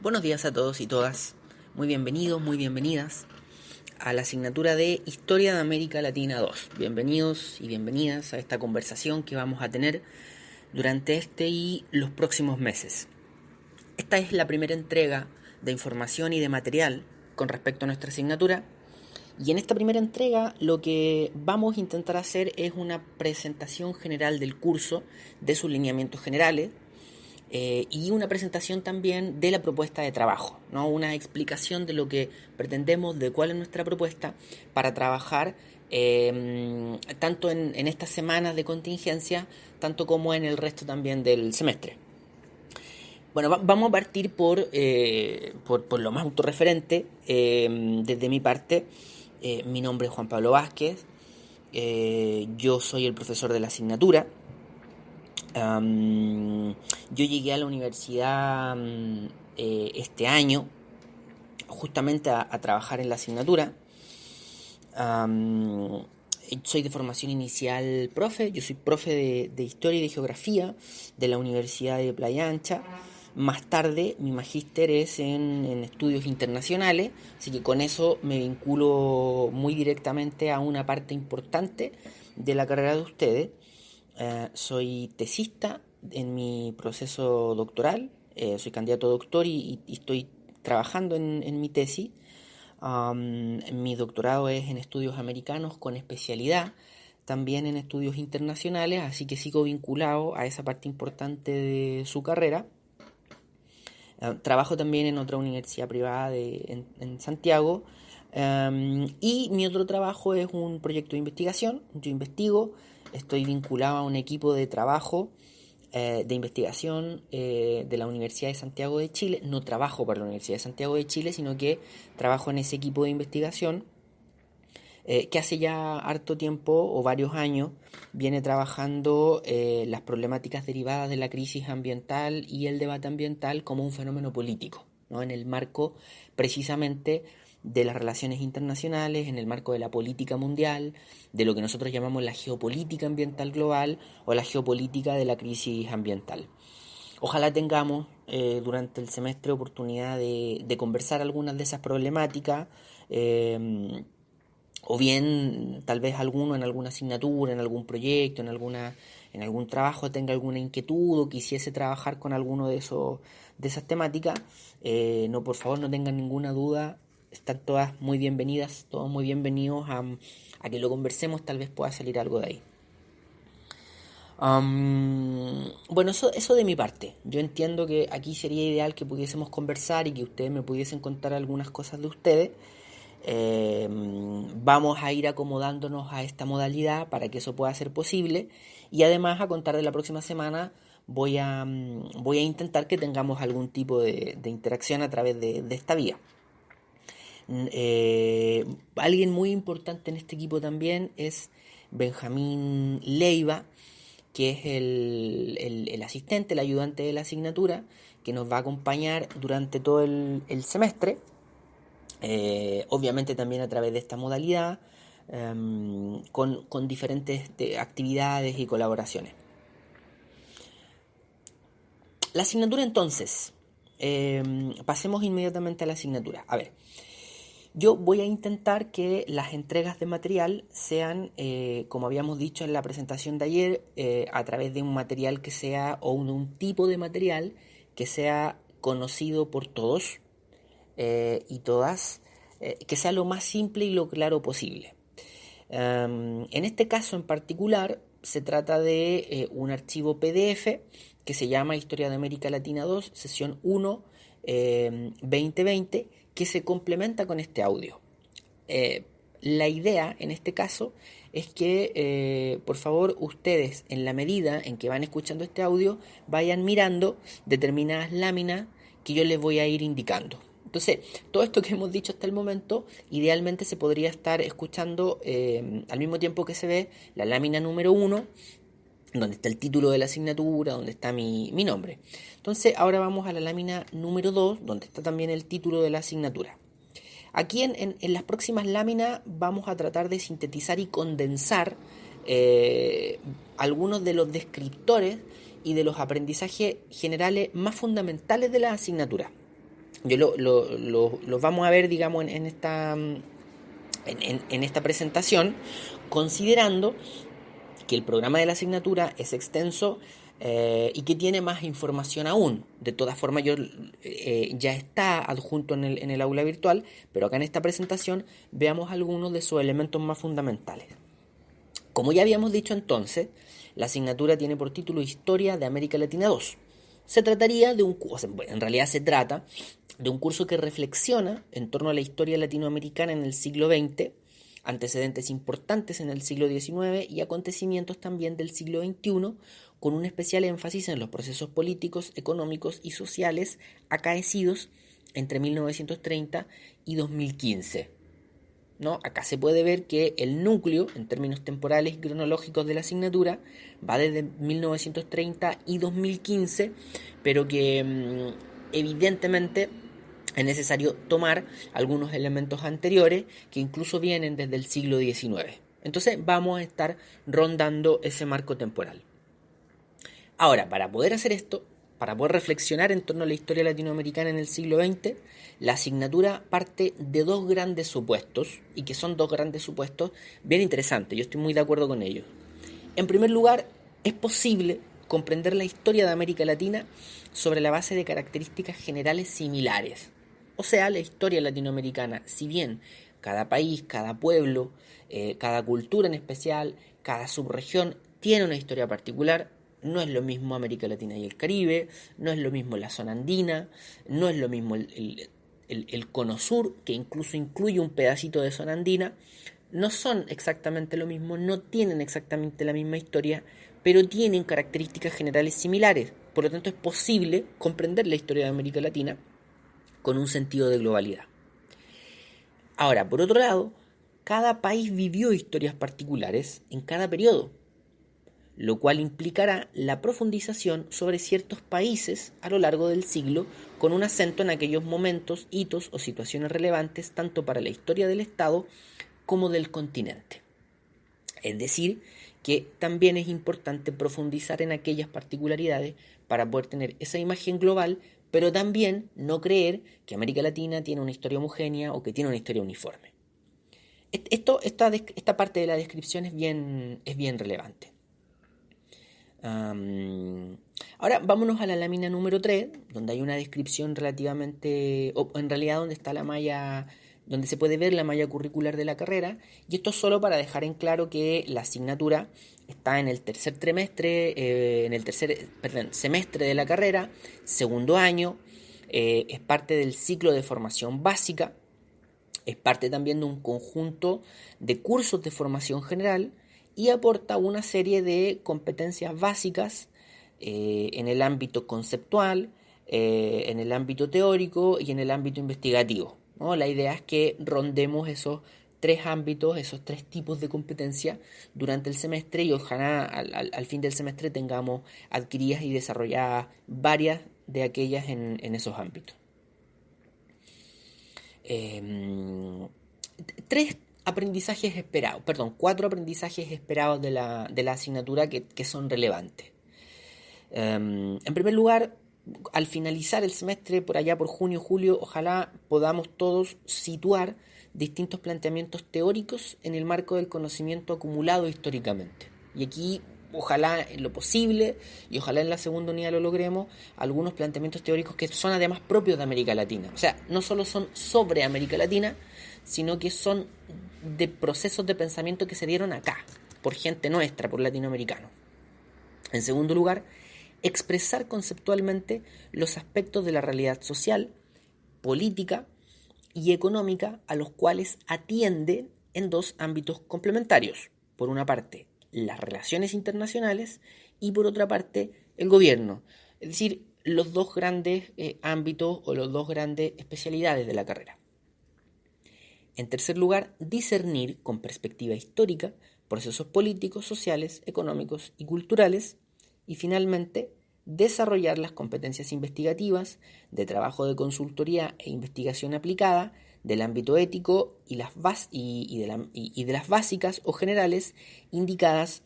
Buenos días a todos y todas. Muy bienvenidos, muy bienvenidas a la asignatura de Historia de América Latina 2. Bienvenidos y bienvenidas a esta conversación que vamos a tener durante este y los próximos meses. Esta es la primera entrega de información y de material con respecto a nuestra asignatura. Y en esta primera entrega lo que vamos a intentar hacer es una presentación general del curso, de sus lineamientos generales, y una presentación también de la propuesta de trabajo, ¿no? Una explicación de lo que pretendemos, de cuál es nuestra propuesta para trabajar tanto en estas semanas de contingencia, tanto como en el resto también del semestre. Bueno, vamos a partir por lo más autorreferente. Desde mi parte, mi nombre es Juan Pablo Vázquez, yo soy el profesor de la asignatura. Yo llegué a la universidad este año justamente a trabajar en la asignatura. Soy de formación inicial profe, yo soy profe de Historia y de Geografía de la Universidad de Playa Ancha. Más tarde mi magíster es en estudios internacionales, así que con eso me vinculo muy directamente a una parte importante de la carrera de ustedes. Soy tesista en mi proceso doctoral, soy candidato a doctor y estoy trabajando en mi tesis. Mi doctorado es en estudios americanos con especialidad también en estudios internacionales, así que sigo vinculado a esa parte importante de su carrera. Trabajo también en otra universidad privada en Santiago. Y mi otro trabajo es un proyecto de investigación. Yo investigo, estoy vinculado a un equipo de trabajo de investigación de la Universidad de Santiago de Chile. No trabajo para la Universidad de Santiago de Chile, sino que trabajo en ese equipo de investigación que hace ya harto tiempo o varios años viene trabajando las problemáticas derivadas de la crisis ambiental y el debate ambiental como un fenómeno político, ¿no? En el marco precisamente de las relaciones internacionales, en el marco de la política mundial, de lo que nosotros llamamos la geopolítica ambiental global o la geopolítica de la crisis ambiental. Ojalá tengamos durante el semestre oportunidad de conversar algunas de esas problemáticas, o bien tal vez alguno en alguna asignatura, en algún proyecto, en algún trabajo tenga alguna inquietud o quisiese trabajar con alguno de esas temáticas. No, por favor, no tengan ninguna duda, están todas muy bienvenidas, todos muy bienvenidos a que lo conversemos, tal vez pueda salir algo de ahí. Bueno, eso de mi parte. Yo entiendo que aquí sería ideal que pudiésemos conversar y que ustedes me pudiesen contar algunas cosas de ustedes. Vamos a ir acomodándonos a esta modalidad para que eso pueda ser posible, y además a contar de la próxima semana voy a intentar que tengamos algún tipo de interacción a través de esta vía. Alguien muy importante en este equipo también es Benjamín Leiva, que es el asistente, el ayudante de la asignatura, que nos va a acompañar durante todo el semestre. Obviamente también a través de esta modalidad, con diferentes actividades y colaboraciones. La asignatura entonces, pasemos inmediatamente a la asignatura. A ver, yo voy a intentar que las entregas de material sean, como habíamos dicho en la presentación de ayer, a través de un material que sea, o un tipo de material que sea conocido por todos y todas, que sea lo más simple y lo claro posible. En este caso en particular se trata de un archivo PDF que se llama Historia de América Latina 2, sesión 1, 2020, que se complementa con este audio. La idea en este caso es que por favor ustedes, en la medida en que van escuchando este audio, vayan mirando determinadas láminas que yo les voy a ir indicando. Entonces, todo esto que hemos dicho hasta el momento, idealmente se podría estar escuchando al mismo tiempo que se ve la lámina número 1, donde está el título de la asignatura, donde está mi nombre. Entonces, ahora vamos a la lámina número 2, donde está también el título de la asignatura. Aquí en las próximas láminas vamos a tratar de sintetizar y condensar algunos de los descriptores y de los aprendizajes generales más fundamentales de la asignatura. yo los vamos a ver, digamos, en esta presentación, considerando que el programa de la asignatura es extenso y que tiene más información aún. De todas formas, ya está adjunto en el aula virtual, pero acá en esta presentación veamos algunos de sus elementos más fundamentales. Como ya habíamos dicho entonces, la asignatura tiene por título Historia de América Latina 2. Se trataría de en realidad se trata de un curso que reflexiona en torno a la historia latinoamericana en el siglo XX, antecedentes importantes en el siglo XIX y acontecimientos también del siglo XXI, con un especial énfasis en los procesos políticos, económicos y sociales acaecidos entre 1930 y 2015. ¿No? Acá se puede ver que el núcleo, en términos temporales y cronológicos de la asignatura, va desde 1930 y 2015, pero que evidentemente es necesario tomar algunos elementos anteriores que incluso vienen desde el siglo XIX. Entonces vamos a estar rondando ese marco temporal. Ahora, para poder hacer esto, para poder reflexionar en torno a la historia latinoamericana en el siglo XX, la asignatura parte de dos grandes supuestos, y que son dos grandes supuestos bien interesantes, yo estoy muy de acuerdo con ellos. En primer lugar, es posible comprender la historia de América Latina sobre la base de características generales similares. O sea, la historia latinoamericana, si bien cada país, cada pueblo, cada cultura en especial, cada subregión tiene una historia particular, no es lo mismo América Latina y el Caribe, no es lo mismo la zona andina, no es lo mismo el cono sur, que incluso incluye un pedacito de zona andina, no son exactamente lo mismo, no tienen exactamente la misma historia, pero tienen características generales similares. Por lo tanto, es posible comprender la historia de América Latina con un sentido de globalidad. Ahora, por otro lado, cada país vivió historias particulares en cada periodo, lo cual implicará la profundización sobre ciertos países a lo largo del siglo, con un acento en aquellos momentos, hitos o situaciones relevantes tanto para la historia del Estado como del continente. Es decir, que también es importante profundizar en aquellas particularidades para poder tener esa imagen global, pero también no creer que América Latina tiene una historia homogénea o que tiene una historia uniforme. Esta parte de la descripción es bien relevante. Ahora vámonos a la lámina número 3, donde hay una descripción relativamente, o en realidad donde está la malla, donde se puede ver la malla curricular de la carrera, y esto solo para dejar en claro que la asignatura está en el tercer trimestre, semestre de la carrera, segundo año, es parte del ciclo de formación básica, es parte también de un conjunto de cursos de formación general, y aporta una serie de competencias básicas en el ámbito conceptual, en el ámbito teórico y en el ámbito investigativo, ¿no? La idea es que rondemos esos tres ámbitos, esos tres tipos de competencia durante el semestre, y ojalá al fin del semestre tengamos adquiridas y desarrolladas varias de aquellas en esos ámbitos. Cuatro aprendizajes esperados de la asignatura que son relevantes. En primer lugar, al finalizar el semestre, por allá por junio, julio, ojalá podamos todos situar distintos planteamientos teóricos en el marco del conocimiento acumulado históricamente. Y aquí, ojalá en lo posible, y ojalá en la segunda unidad lo logremos, algunos planteamientos teóricos que son además propios de América Latina. O sea, no solo son sobre América Latina, sino que son de procesos de pensamiento que se dieron acá, por gente nuestra, por latinoamericanos. En segundo lugar, expresar conceptualmente los aspectos de la realidad social, política y económica a los cuales atiende en dos ámbitos complementarios. Por una parte, las relaciones internacionales, y por otra parte, el gobierno. Es decir, los dos grandes ámbitos o las dos grandes especialidades de la carrera. En tercer lugar, discernir con perspectiva histórica procesos políticos, sociales, económicos y culturales. Y finalmente, desarrollar las competencias investigativas, de trabajo de consultoría e investigación aplicada, del ámbito ético y de las básicas o generales indicadas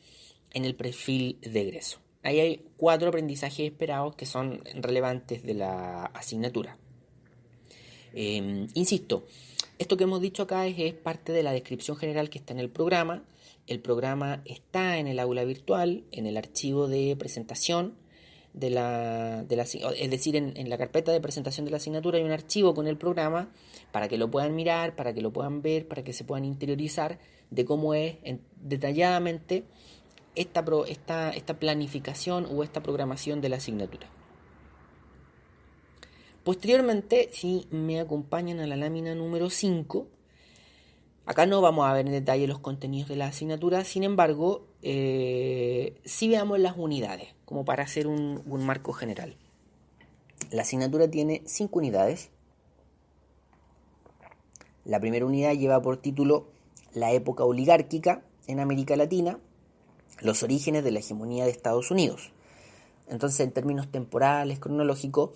en el perfil de egreso. Ahí hay 4 aprendizajes esperados que son relevantes de la asignatura. Insisto, esto que hemos dicho acá es parte de la descripción general que está en el programa. El programa está en el aula virtual, en el archivo de presentación es decir, en la carpeta de presentación de la asignatura hay un archivo con el programa para que lo puedan mirar, para que lo puedan ver, para que se puedan interiorizar de cómo es detalladamente esta planificación o esta programación de la asignatura. Posteriormente, si me acompañan a la lámina número 5, acá no vamos a ver en detalle los contenidos de la asignatura, sin embargo, sí veamos las unidades, como para hacer un marco general. La asignatura tiene 5 unidades. La primera unidad lleva por título La época oligárquica en América Latina, los orígenes de la hegemonía de Estados Unidos. Entonces, en términos temporales, cronológicos,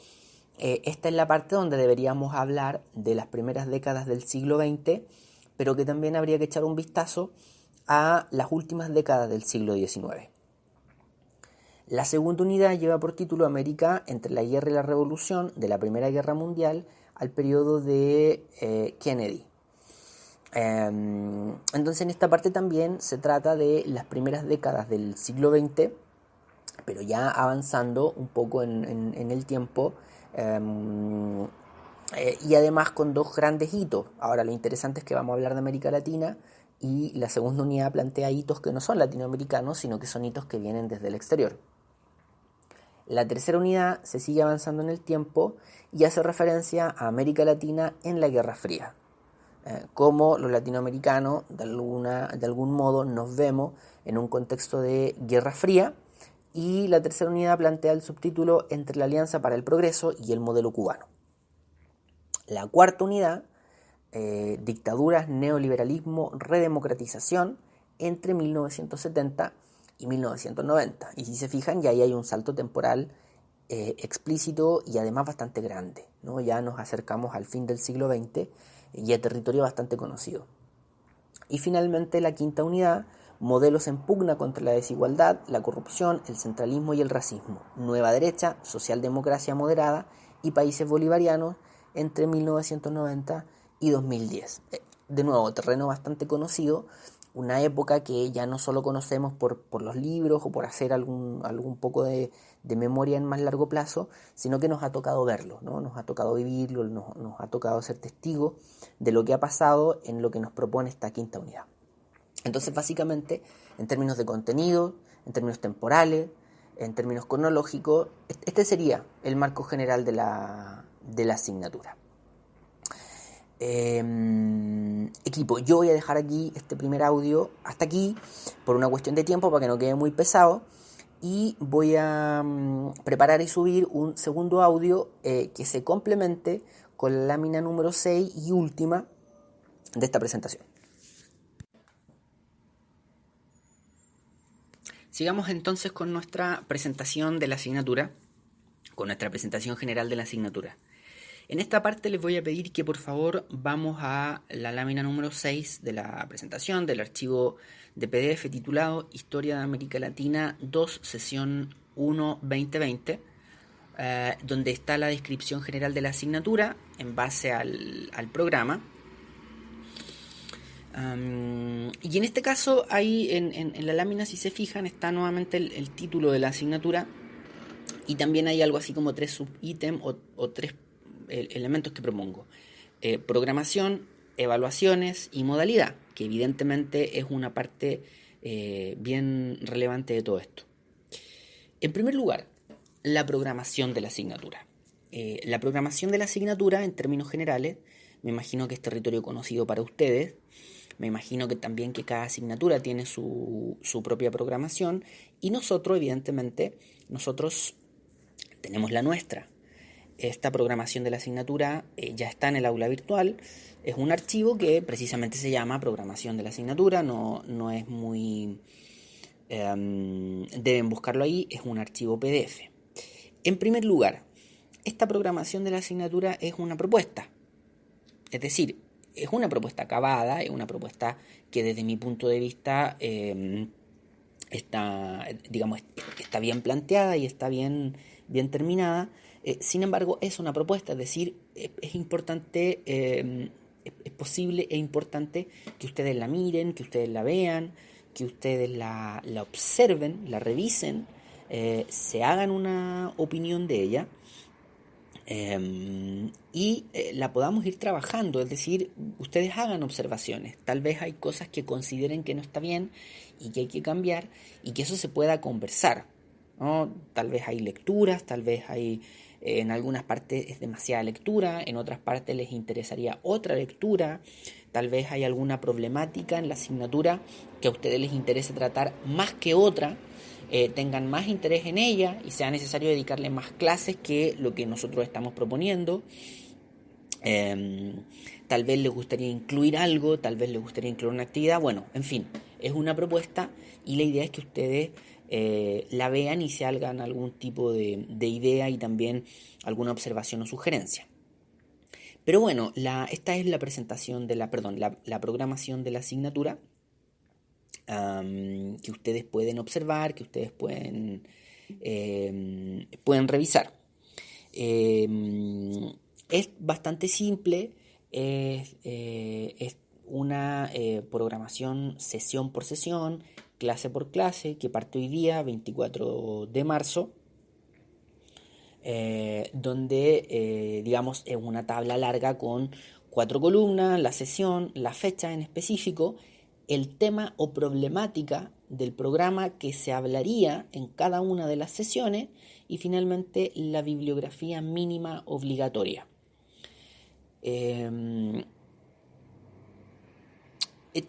esta es la parte donde deberíamos hablar de las primeras décadas del siglo XX, pero que también habría que echar un vistazo a las últimas décadas del siglo XIX. La segunda unidad lleva por título América entre la guerra y la revolución, de la Primera Guerra Mundial al periodo de Kennedy. Entonces, en esta parte también se trata de las primeras décadas del siglo XX, pero ya avanzando un poco en el tiempo, y además con 2 grandes hitos. Ahora, lo interesante es que vamos a hablar de América Latina, y la segunda unidad plantea hitos que no son latinoamericanos, sino que son hitos que vienen desde el exterior. La tercera unidad se sigue avanzando en el tiempo y hace referencia a América Latina en la Guerra Fría. Como los latinoamericanos, de algún modo, nos vemos en un contexto de Guerra Fría, y la tercera unidad plantea el subtítulo Entre la Alianza para el Progreso y el modelo cubano. La cuarta unidad, Dictaduras, neoliberalismo, redemocratización entre 1970 y 1990. Y si se fijan, ya ahí hay un salto temporal explícito y además bastante grande, ¿no? Ya nos acercamos al fin del siglo XX y a territorio bastante conocido. Y finalmente la quinta unidad, modelos en pugna contra la desigualdad, la corrupción, el centralismo y el racismo, nueva derecha, socialdemocracia moderada y países bolivarianos entre 1990 y 2010. De nuevo, terreno bastante conocido, una época que ya no solo conocemos por los libros o por hacer algún poco de memoria en más largo plazo, sino que nos ha tocado verlo, ¿no? Nos ha tocado vivirlo, nos ha tocado ser testigos de lo que ha pasado en lo que nos propone esta quinta unidad. Entonces, básicamente, en términos de contenido, en términos temporales, en términos cronológicos, este sería el marco general de la asignatura. Equipo, yo voy a dejar aquí este primer audio hasta aquí por una cuestión de tiempo, para que no quede muy pesado, y voy a preparar y subir un segundo audio que se complemente con la lámina número 6 y última de esta presentación. Sigamos entonces con nuestra presentación de la asignatura, con nuestra presentación general de la asignatura. En esta parte les voy a pedir que por favor vamos a la lámina número 6 de la presentación del archivo de PDF titulado Historia de América Latina 2, sesión 1, 2020, donde está la descripción general de la asignatura en base al programa. Y en este caso, ahí en la lámina, si se fijan, está nuevamente el título de la asignatura, y también hay algo así como 3 subítems o 3 elementos que propongo: programación, evaluaciones y modalidad, que evidentemente es una parte bien relevante de todo esto. En primer lugar, la programación de la asignatura. La programación de la asignatura, en términos generales, me imagino que es territorio conocido para ustedes. Me imagino que también que cada asignatura tiene su propia programación, y nosotros, evidentemente, tenemos la nuestra. Esta programación de la asignatura ya está en el aula virtual. Es un archivo que precisamente se llama programación de la asignatura, no es muy... deben buscarlo ahí, es un archivo PDF. En primer lugar, esta programación de la asignatura es una propuesta, es decir, es una propuesta acabada, es una propuesta que desde mi punto de vista está bien planteada y está bien terminada, Sin embargo, es una propuesta, es decir, es importante, es posible e importante que ustedes la miren, que ustedes la vean, que ustedes la observen, la revisen, se hagan una opinión de ella, la podamos ir trabajando, es decir, ustedes hagan observaciones, tal vez hay cosas que consideren que no está bien y que hay que cambiar y que eso se pueda conversar, ¿no? Tal vez hay lecturas, tal vez hay, en algunas partes es demasiada lectura, en otras partes les interesaría otra lectura, tal vez hay alguna problemática en la asignatura que a ustedes les interese tratar más que otra, tengan más interés en ella y sea necesario dedicarle más clases que lo que nosotros estamos proponiendo. Tal vez les gustaría incluir algo, tal vez les gustaría incluir una actividad. Bueno, en fin, es una propuesta y la idea es que ustedes la vean y se hagan algún tipo de idea y también alguna observación o sugerencia. Pero bueno, esta es la presentación de la programación de la asignatura, que ustedes pueden observar, que ustedes pueden revisar. Es bastante simple, es una programación sesión por sesión, clase por clase, que parte hoy día, 24 de marzo, donde, digamos, es una tabla larga con 4 columnas, la sesión, la fecha en específico, el tema o problemática del programa que se hablaría en cada una de las sesiones y finalmente la bibliografía mínima obligatoria.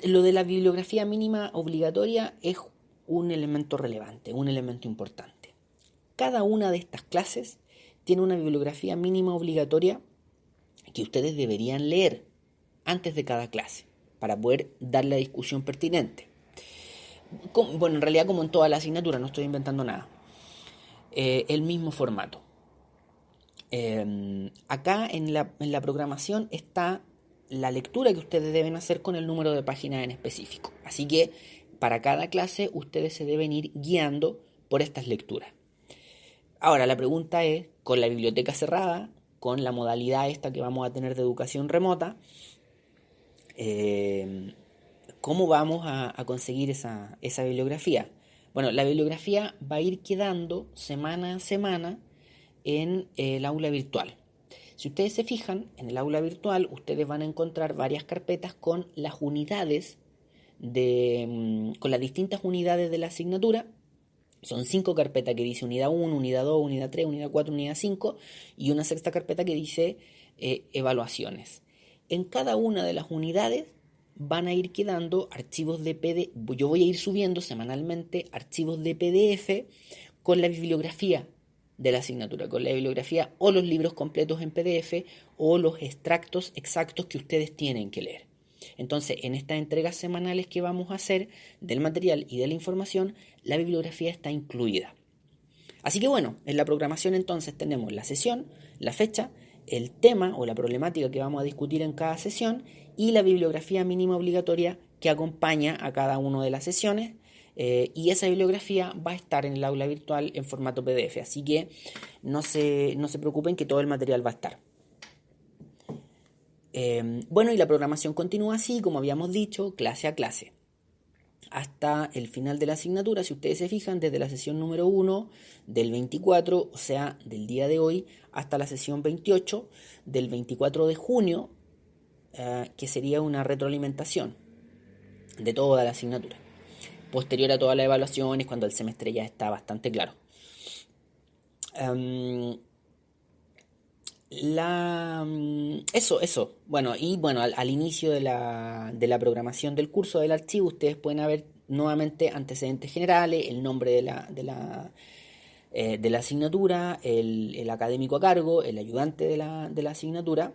Lo de la bibliografía mínima obligatoria es un elemento relevante, un elemento importante. Cada una de estas clases tiene una bibliografía mínima obligatoria que ustedes deberían leer antes de cada clase para poder dar la discusión pertinente. Bueno, en realidad como en toda la asignatura, no estoy inventando nada. El mismo formato. Acá en la programación está la lectura que ustedes deben hacer con el número de páginas en específico. Así que para cada clase ustedes se deben ir guiando por estas lecturas. Ahora la pregunta es, con la biblioteca cerrada, con la modalidad esta que vamos a tener de educación remota, ¿cómo vamos a conseguir esa bibliografía? Bueno, la bibliografía va a ir quedando semana a semana en el aula virtual. Si ustedes se fijan, en el aula virtual ustedes van a encontrar varias carpetas con las unidades, con las distintas unidades de la asignatura. Son 5 carpetas que dice unidad 1, unidad 2, unidad 3, unidad 4, unidad 5 y una sexta carpeta que dice evaluaciones. En cada una de las unidades van a ir quedando archivos de PDF. Yo voy a ir subiendo semanalmente archivos de PDF con la bibliografía de la asignatura, con la bibliografía o los libros completos en PDF o los extractos exactos que ustedes tienen que leer. Entonces, en estas entregas semanales que vamos a hacer del material y de la información, la bibliografía está incluida. Así que bueno, en la programación entonces tenemos la sesión, la fecha, el tema o la problemática que vamos a discutir en cada sesión y la bibliografía mínima obligatoria que acompaña a cada una de las sesiones, y esa bibliografía va a estar en el aula virtual en formato PDF, así que no se preocupen que todo el material va a estar. Bueno, y la programación continúa así, como habíamos dicho, clase a clase, hasta el final de la asignatura. Si ustedes se fijan, desde la sesión número 1 del 24, o sea, del día de hoy, hasta la sesión 28 del 24 de junio, que sería una retroalimentación de toda la asignatura, posterior a todas las evaluaciones, cuando el semestre ya está bastante claro. Eso. Bueno, y bueno, al inicio de la programación del curso del archivo, ustedes pueden ver nuevamente antecedentes generales, el nombre de la asignatura, el académico a cargo, el ayudante de la asignatura.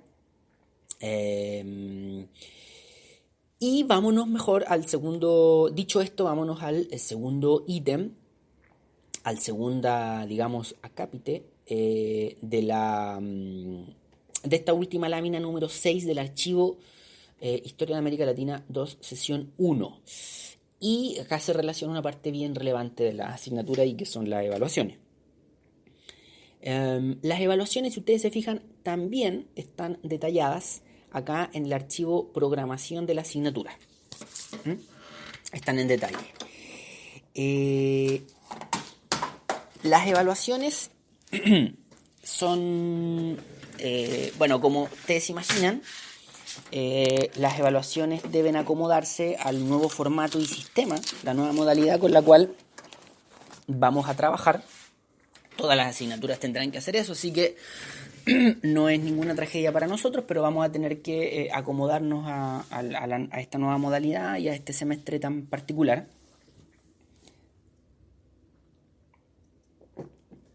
Y vámonos mejor al segundo, dicho esto, vámonos al segundo ítem, al segunda, digamos, acápite de esta última lámina número 6 del archivo Historia de América Latina 2, sesión 1. Y acá se relaciona una parte bien relevante de la asignatura y que son las evaluaciones. Las evaluaciones, si ustedes se fijan, también están detalladas acá en el archivo programación de la asignatura. ¿Mm? Están en detalle. Las evaluaciones son, bueno, como ustedes imaginan, las evaluaciones deben acomodarse al nuevo formato y sistema, la nueva modalidad con la cual vamos a trabajar. Todas las asignaturas tendrán que hacer eso, así que no es ninguna tragedia para nosotros, pero vamos a tener que acomodarnos a esta nueva modalidad y a este semestre tan particular.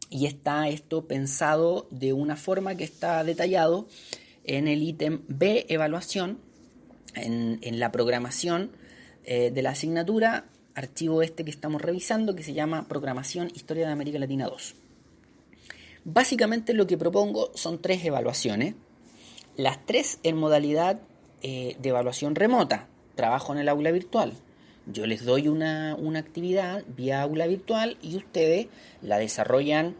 Y está esto pensado de una forma que está detallado en el ítem B, evaluación, en la programación de la asignatura, archivo este que estamos revisando, que se llama Programación Historia de América Latina 2. Básicamente lo que propongo son 3 evaluaciones, las 3 en modalidad de evaluación remota, trabajo en el aula virtual. Yo les doy una actividad vía aula virtual y ustedes la desarrollan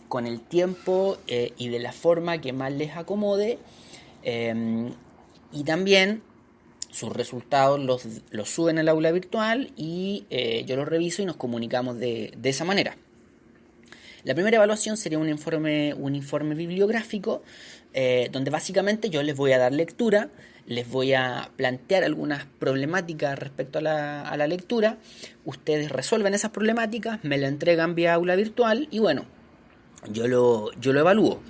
con el tiempo y de la forma que más les acomode, y también sus resultados los suben al aula virtual y yo los reviso y nos comunicamos de esa manera. La primera evaluación sería un informe bibliográfico, donde básicamente yo les voy a dar lectura, les voy a plantear algunas problemáticas respecto a la lectura, ustedes resuelven esas problemáticas, me la entregan vía aula virtual y bueno, yo lo evalúo.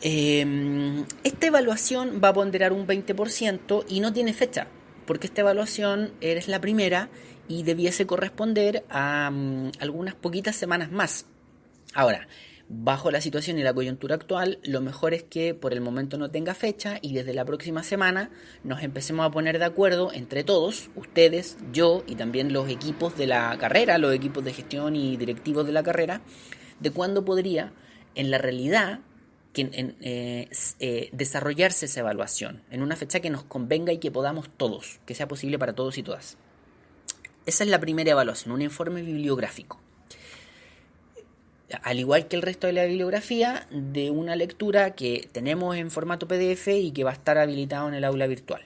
Esta evaluación va a ponderar un 20% y no tiene fecha, porque esta evaluación es la primera y debiese corresponder a algunas poquitas semanas más. Ahora, bajo la situación y la coyuntura actual, lo mejor es que por el momento no tenga fecha y desde la próxima semana nos empecemos a poner de acuerdo entre todos, ustedes, yo y también los equipos de la carrera, los equipos de gestión y directivos de la carrera, de cuándo podría, en la realidad, desarrollarse esa evaluación en una fecha que nos convenga y que podamos todos, que sea posible para todos y todas. Esa es la primera evaluación, un informe bibliográfico. Al igual que el resto de la bibliografía, de una lectura que tenemos en formato PDF y que va a estar habilitado en el aula virtual.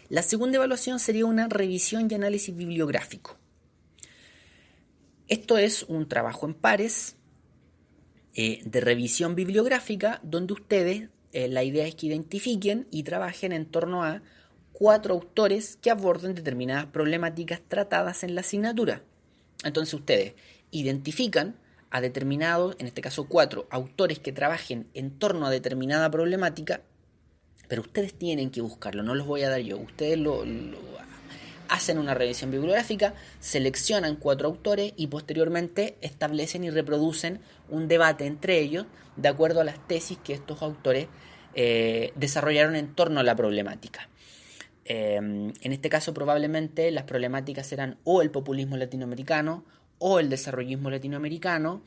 La segunda evaluación sería una revisión y análisis bibliográfico. Esto es un trabajo en pares de revisión bibliográfica donde ustedes, la idea es que identifiquen y trabajen en torno a 4 autores que aborden determinadas problemáticas tratadas en la asignatura. Entonces ustedes identifican a determinados, en este caso 4 autores que trabajen en torno a determinada problemática, pero ustedes tienen que buscarlo, no los voy a dar yo, ustedes lo hacen una revisión bibliográfica, seleccionan 4 autores y posteriormente establecen y reproducen un debate entre ellos de acuerdo a las tesis que estos autores desarrollaron en torno a la problemática. En este caso probablemente las problemáticas serán o el populismo latinoamericano, o el desarrollismo latinoamericano,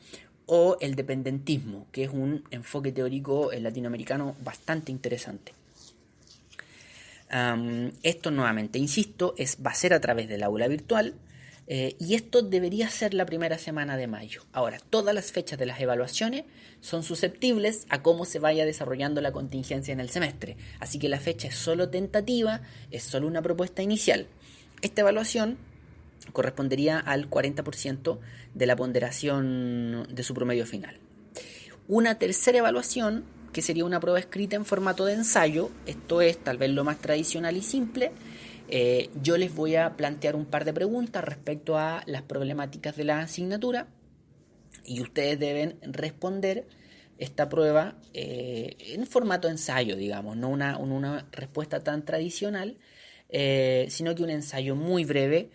o el dependentismo, que es un enfoque teórico latinoamericano bastante interesante. Esto nuevamente, insisto, va a ser a través del aula virtual, y esto debería ser la primera semana de mayo. Ahora, todas las fechas de las evaluaciones son susceptibles a cómo se vaya desarrollando la contingencia en el semestre. Así que la fecha es solo tentativa, es solo una propuesta inicial. Esta evaluación correspondería al 40% de la ponderación de su promedio final. Una tercera evaluación, que sería una prueba escrita en formato de ensayo, esto es tal vez lo más tradicional y simple. Yo les voy a plantear un par de preguntas respecto a las problemáticas de la asignatura y ustedes deben responder esta prueba en formato de ensayo, digamos, no una respuesta tan tradicional, sino que un ensayo muy breve,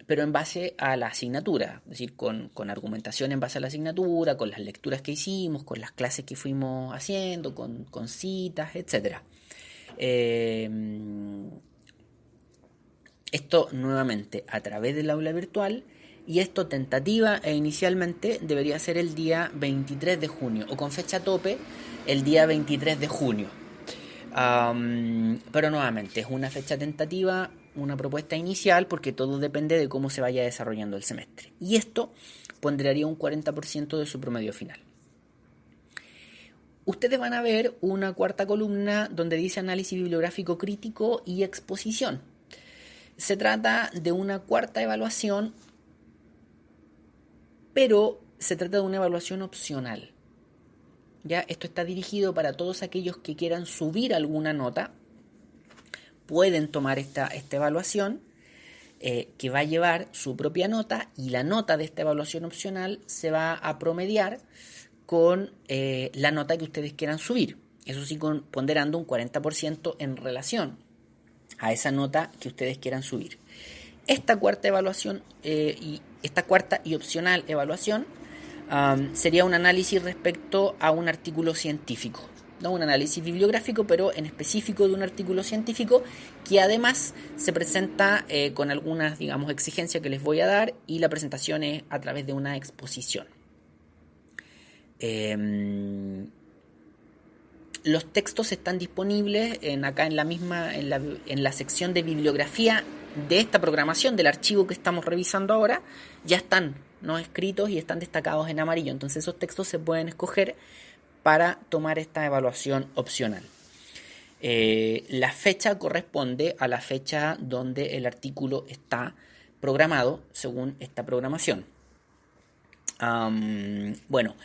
pero en base a la asignatura, es decir, con argumentación en base a la asignatura, con las lecturas que hicimos, con las clases que fuimos haciendo, con citas, etc. Esto nuevamente a través del aula virtual, y esto tentativa e inicialmente debería ser el día 23 de junio o con fecha tope el día 23 de junio. Pero nuevamente es una fecha tentativa, una propuesta inicial, porque todo depende de cómo se vaya desarrollando el semestre. Y esto ponderaría un 40% de su promedio final. Ustedes van a ver una cuarta columna donde dice análisis bibliográfico crítico y exposición. Se trata de una cuarta evaluación, pero se trata de una evaluación opcional. ¿Ya? Esto está dirigido para todos aquellos que quieran subir alguna nota. Pueden tomar esta evaluación que va a llevar su propia nota, y la nota de esta evaluación opcional se va a promediar con la nota que ustedes quieran subir. Eso sí, ponderando un 40% en relación a esa nota que ustedes quieran subir. Esta cuarta evaluación esta cuarta y opcional evaluación sería un análisis respecto a un artículo científico. No un análisis bibliográfico, pero en específico de un artículo científico, que además se presenta con algunas, digamos, exigencias que les voy a dar, y la presentación es a través de una exposición. Los textos están disponibles acá en la sección de bibliografía de esta programación, del archivo que estamos revisando ahora. Ya están, ¿no?, escritos y están destacados en amarillo. Entonces esos textos se pueden escoger para tomar esta evaluación opcional. La fecha corresponde a la fecha donde el artículo está programado según esta programación. Bueno,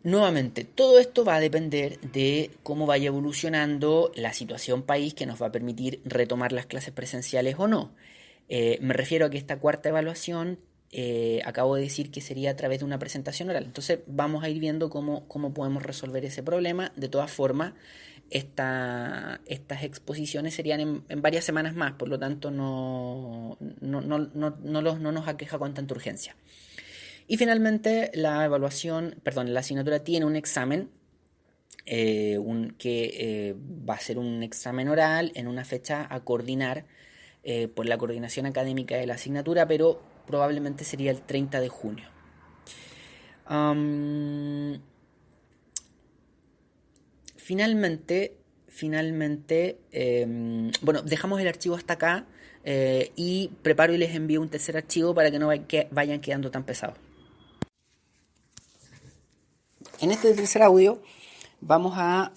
nuevamente, todo esto va a depender de cómo vaya evolucionando la situación país, que nos va a permitir retomar las clases presenciales o no. Me refiero a que esta cuarta evaluación, acabo de decir que sería a través de una presentación oral. Entonces vamos a ir viendo cómo podemos resolver ese problema. De todas formas, estas exposiciones serían en varias semanas más, por lo tanto no nos aqueja con tanta urgencia. Y finalmente la asignatura tiene un examen que va a ser un examen oral en una fecha a coordinar por la coordinación académica de la asignatura, pero probablemente sería el 30 de junio. Finalmente, bueno, dejamos el archivo hasta acá y preparo y les envío un tercer archivo para que no vayan quedando tan pesados. En este tercer audio vamos a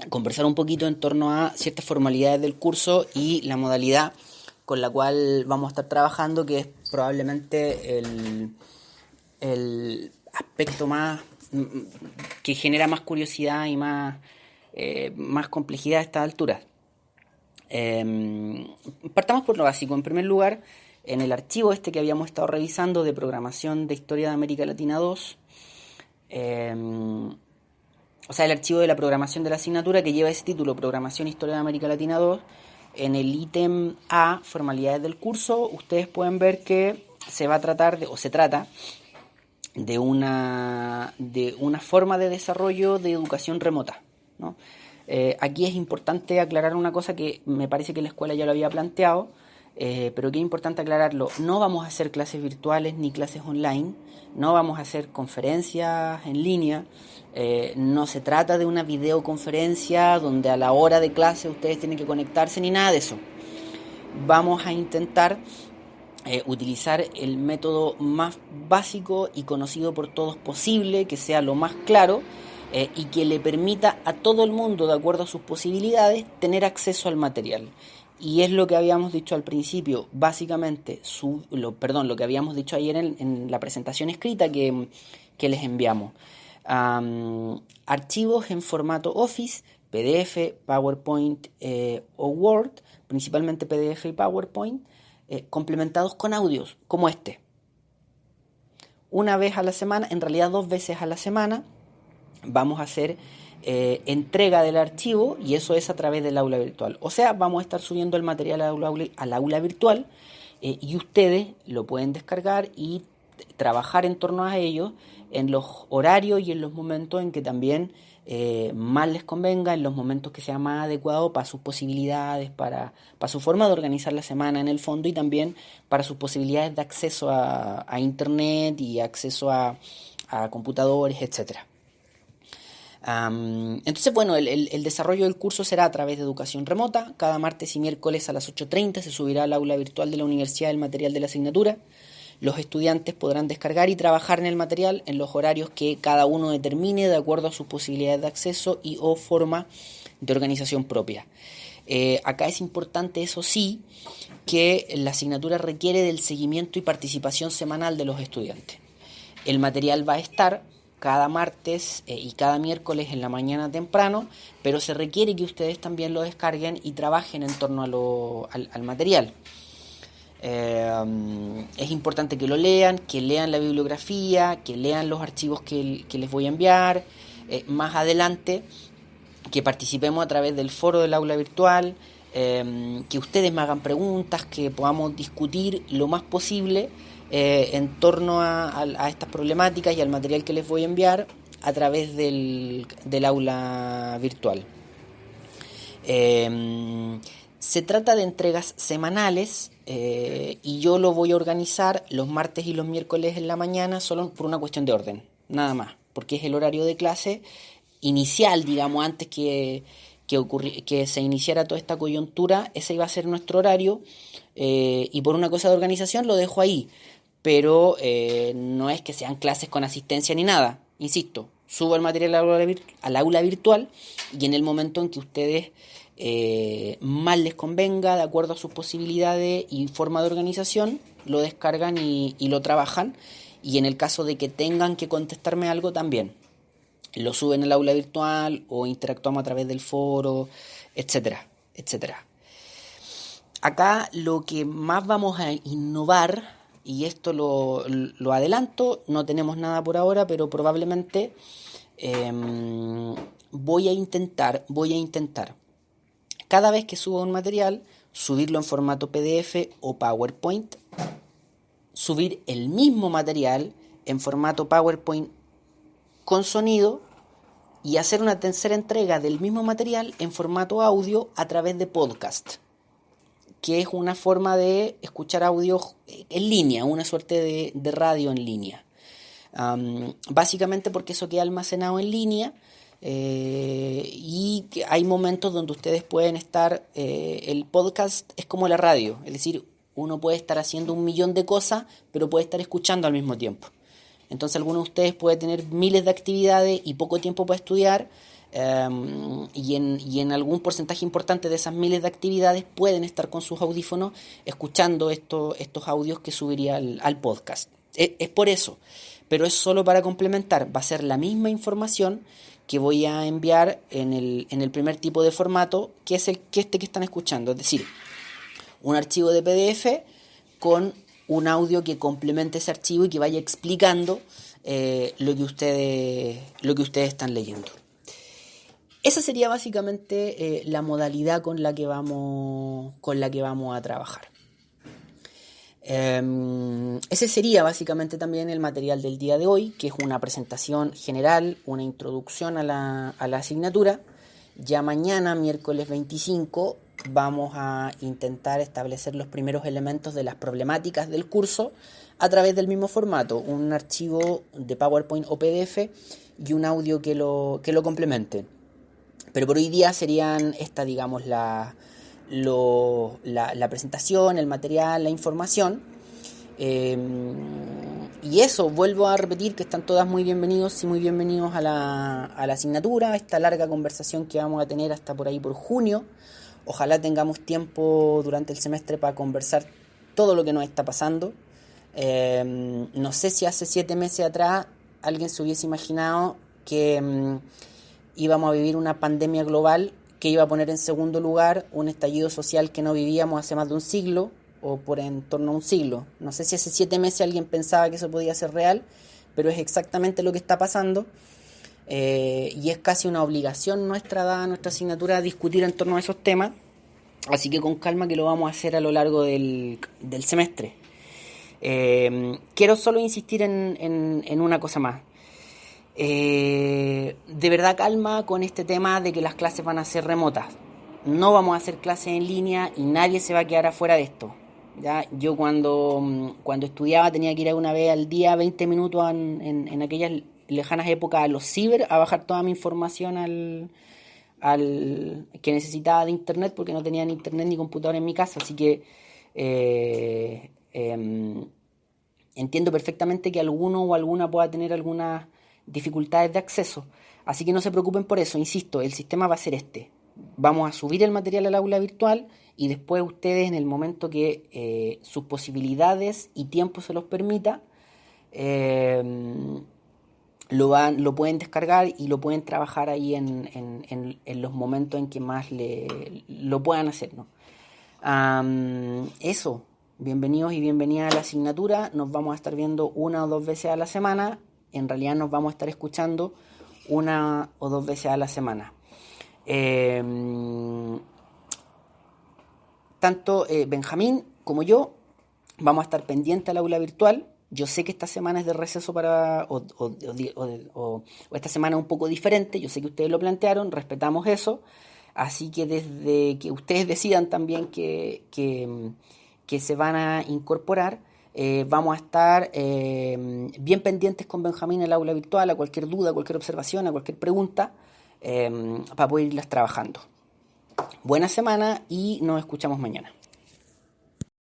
conversar un poquito en torno a ciertas formalidades del curso y la modalidad con la cual vamos a estar trabajando, que es probablemente el aspecto más que genera más curiosidad y más complejidad a estas alturas. Partamos por lo básico. En primer lugar, en el archivo que habíamos estado revisando de programación de Historia de América Latina 2, o sea, el archivo de la programación de la asignatura que lleva ese título, Programación Historia de América Latina 2, en el ítem A, formalidades del curso, ustedes pueden ver que se trata de una forma de desarrollo de educación remota, ¿no? Aquí es importante aclarar una cosa que me parece que la escuela ya lo había planteado, pero que es importante aclararlo. No vamos a hacer clases virtuales ni clases online, no vamos a hacer conferencias en línea, no se trata de una videoconferencia donde a la hora de clase ustedes tienen que conectarse ni nada de eso. Vamos a intentar utilizar el método más básico y conocido por todos posible, que sea lo más claro y que le permita a todo el mundo, de acuerdo a sus posibilidades, tener acceso al material. Y es lo que habíamos dicho al principio, básicamente, lo que habíamos dicho ayer en la presentación escrita que les enviamos. Archivos en formato Office, PDF, PowerPoint o Word, principalmente PDF y PowerPoint, complementados con audios como este. Una vez a la semana, en realidad 2 veces a la semana, vamos a hacer entrega del archivo, y eso es a través del aula virtual. O sea, vamos a estar subiendo el material al aula virtual y ustedes lo pueden descargar y trabajar en torno a ello en los horarios y en los momentos en que también más les convenga, en los momentos que sea más adecuado para sus posibilidades, para su forma de organizar la semana en el fondo, y también para sus posibilidades de acceso a internet y acceso a computadores, etcétera. Entonces, bueno, el desarrollo del curso será a través de educación remota. Cada martes y miércoles a las 8:30 se subirá al aula virtual de la universidad el material de la asignatura. los estudiantes podrán descargar y trabajar en el material en los horarios que cada uno determine de acuerdo a sus posibilidades de acceso y o forma de organización propia. Acá es importante, eso sí, que la asignatura requiere del seguimiento y participación semanal de los estudiantes. El material va a estar cada martes y cada miércoles en la mañana temprano, pero se requiere que ustedes también lo descarguen y trabajen en torno al material. Es importante que lo lean, que lean la bibliografía, que lean los archivos que les voy a enviar. Más adelante, que participemos a través del foro del aula virtual, que ustedes me hagan preguntas, que podamos discutir lo más posible en torno a estas problemáticas y al material que les voy a enviar a través del aula virtual. Se trata de entregas semanales y yo lo voy a organizar los martes y los miércoles en la mañana solo por una cuestión de orden, nada más, porque es el horario de clase inicial, digamos, antes que se iniciara toda esta coyuntura. Ese iba a ser nuestro horario y por una cosa de organización lo dejo ahí, pero no es que sean clases con asistencia ni nada, insisto, subo el material al aula virtual y en el momento en que ustedes más les convenga, de acuerdo a sus posibilidades y forma de organización, lo descargan y lo trabajan, y en el caso de que tengan que contestarme algo también lo suben al aula virtual o interactuamos a través del foro, etcétera, etcétera. Acá lo que más vamos a innovar, y esto lo adelanto, no tenemos nada por ahora, pero probablemente voy a intentar cada vez que suba un material, subirlo en formato PDF o PowerPoint, subir el mismo material en formato PowerPoint con sonido y hacer una tercera entrega del mismo material en formato audio a través de podcast, que es una forma de escuchar audio en línea, una suerte de radio en línea. Básicamente porque eso queda almacenado en línea y que hay momentos donde ustedes pueden estar, el podcast es como la radio, es decir, uno puede estar haciendo 1.000.000 de cosas, pero puede estar escuchando al mismo tiempo. Entonces alguno de ustedes puede tener miles de actividades y poco tiempo para estudiar, y en algún porcentaje importante de esas miles de actividades pueden estar con sus audífonos escuchando estos audios que subiría al podcast. Es por eso, pero es solo para complementar. Va a ser la misma información que voy a enviar en el primer tipo de formato, que es que están escuchando, es decir, un archivo de PDF con un audio que complemente ese archivo y que vaya explicando lo que ustedes están leyendo. Esa sería básicamente la modalidad con la que vamos a trabajar. Ese sería básicamente también el material del día de hoy, que es una presentación general, una introducción a la asignatura. Ya mañana, miércoles 25, vamos a intentar establecer los primeros elementos de las problemáticas del curso a través del mismo formato, un archivo de PowerPoint o PDF y un audio que lo complemente. Pero por hoy día serían esta, digamos, la presentación, el material, la información. Y eso, vuelvo a repetir que están todas muy bienvenidos y muy bienvenidos a la asignatura, a esta larga conversación que vamos a tener hasta por ahí por junio. Ojalá tengamos tiempo durante el semestre para conversar todo lo que nos está pasando. No sé si hace 7 meses atrás alguien se hubiese imaginado que íbamos a vivir una pandemia global que iba a poner en segundo lugar un estallido social que no vivíamos hace más de un siglo o por en torno a un siglo. No sé si hace 7 meses alguien pensaba que eso podía ser real, pero es exactamente lo que está pasando. Y es casi una obligación nuestra, dada nuestra asignatura, discutir en torno a esos temas, así que con calma, que lo vamos a hacer a lo largo del semestre. Quiero solo insistir en una cosa más. De verdad, calma con este tema de que las clases van a ser remotas. No vamos a hacer clases en línea y nadie se va a quedar afuera de esto. ¿Ya? Yo cuando estudiaba tenía que ir una vez al día, 20 minutos en aquellas lejanas épocas a los ciber a bajar toda mi información al que necesitaba de internet, porque no tenía ni internet ni computador en mi casa. Así que entiendo perfectamente que alguno o alguna pueda tener algunas dificultades de acceso, así que no se preocupen por eso, insisto, el sistema va a ser este. Vamos a subir el material al aula virtual y después ustedes, en el momento que sus posibilidades y tiempo se los permita, lo pueden descargar y lo pueden trabajar ahí en los momentos en que más lo puedan hacer, ¿no? Eso, bienvenidos y bienvenidas a la asignatura. Nos vamos a estar viendo 1 o 2 veces a la semana. En realidad nos vamos a estar escuchando 1 o 2 veces a la semana. Tanto Benjamín como yo vamos a estar pendientes al aula virtual. Yo sé que esta semana es de receso o esta semana es un poco diferente. Yo sé que ustedes lo plantearon, respetamos eso. Así que desde que ustedes decidan también que se van a incorporar, vamos a estar bien pendientes con Benjamín en el aula virtual, a cualquier duda, a cualquier observación, a cualquier pregunta, para poder irlas trabajando. Buena semana y nos escuchamos mañana.